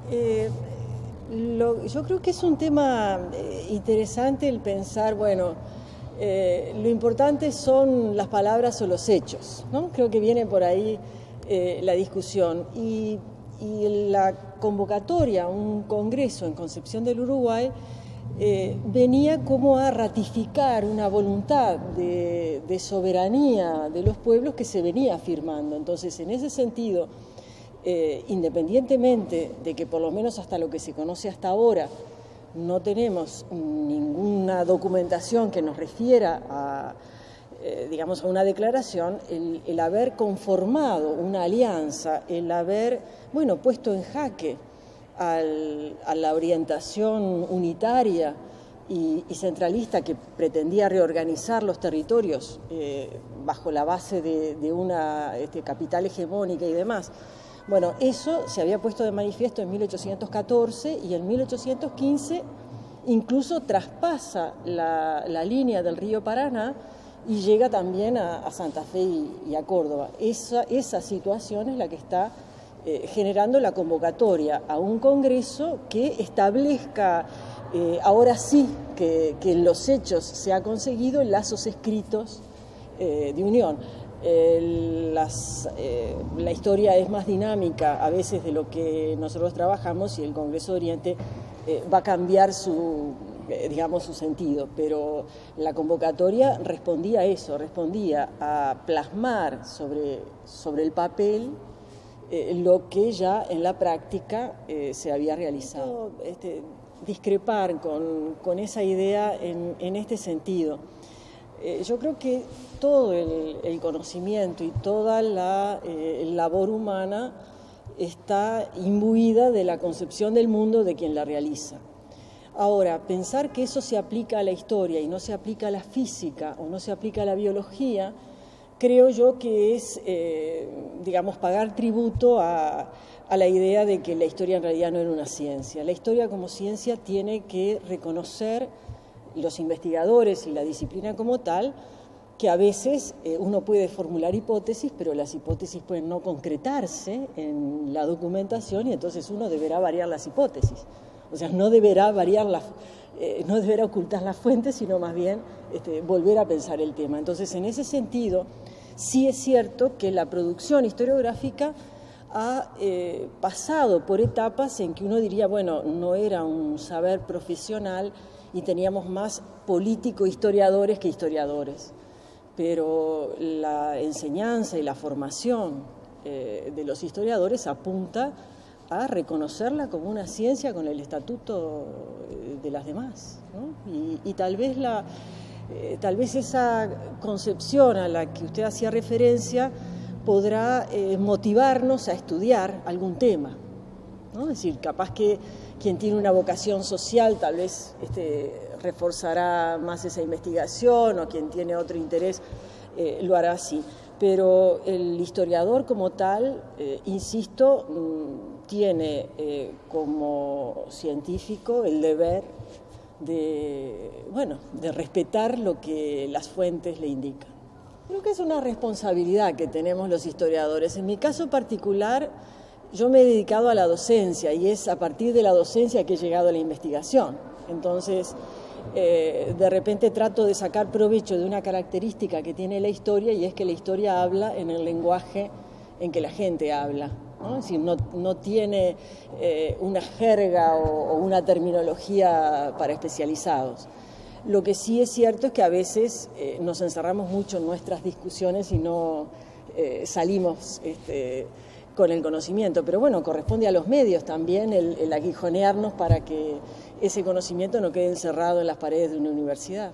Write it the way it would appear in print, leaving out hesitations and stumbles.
Eh, yo creo que es un tema interesante el pensar, bueno, lo importante son las palabras o los hechos, ¿no? Creo que viene por ahí la discusión. Y la convocatoria a un congreso en Concepción del Uruguay venía como a ratificar una voluntad de soberanía de los pueblos que se venía afirmando. Entonces, en ese sentido, independientemente de que por lo menos hasta lo que se conoce hasta ahora no tenemos ninguna documentación que nos refiera a una declaración, el haber conformado una alianza, el haber, puesto en jaque a la orientación unitaria y centralista que pretendía reorganizar los territorios bajo la base de una capital hegemónica y demás. Bueno, eso se había puesto de manifiesto en 1814 y en 1815 incluso traspasa la línea del río Paraná y llega también a Santa Fe y a Córdoba. Esa situación es la que está generando la convocatoria a un congreso que establezca, ahora sí, que en los hechos se ha conseguido lazos escritos de unión. La historia es más dinámica a veces de lo que nosotros trabajamos y el Congreso de Oriente va a cambiar su sentido, pero la convocatoria respondía a eso, respondía a plasmar sobre el papel lo que ya en la práctica se había realizado. Discrepar con esa idea en este sentido. Yo creo que todo el conocimiento y toda la labor humana está imbuida de la concepción del mundo de quien la realiza. Ahora, pensar que eso se aplica a la historia y no se aplica a la física o no se aplica a la biología, creo yo que es, pagar tributo a la idea de que la historia en realidad no era una ciencia. La historia como ciencia tiene que reconocer, los investigadores y la disciplina como tal, que a veces uno puede formular hipótesis, pero las hipótesis pueden no concretarse en la documentación y entonces uno deberá variar las hipótesis. O sea, no deberá no deberá ocultar las fuentes, sino más bien volver a pensar el tema. Entonces, en ese sentido, sí es cierto que la producción historiográfica ha pasado por etapas en que uno diría, no era un saber profesional y teníamos más político-historiadores que historiadores. Pero la enseñanza y la formación de los historiadores apunta a reconocerla como una ciencia con el estatuto de las demás, ¿no? Y tal vez esa concepción a la que usted hacía referencia podrá motivarnos a estudiar algún tema, ¿no? Es decir, capaz que quien tiene una vocación social tal vez reforzará más esa investigación, o quien tiene otro interés lo hará así. Pero el historiador como tal, insisto, tiene como científico el deber de respetar lo que las fuentes le indican. Creo que es una responsabilidad que tenemos los historiadores. En mi caso particular, yo me he dedicado a la docencia y es a partir de la docencia que he llegado a la investigación. Entonces, de repente trato de sacar provecho de una característica que tiene la historia, y es que la historia habla en el lenguaje en que la gente habla, ¿no? Es decir, no tiene una jerga o una terminología para especializados. Lo que sí es cierto es que a veces nos encerramos mucho en nuestras discusiones y no salimos con el conocimiento, pero corresponde a los medios también el aguijonearnos para que ese conocimiento no quede encerrado en las paredes de una universidad.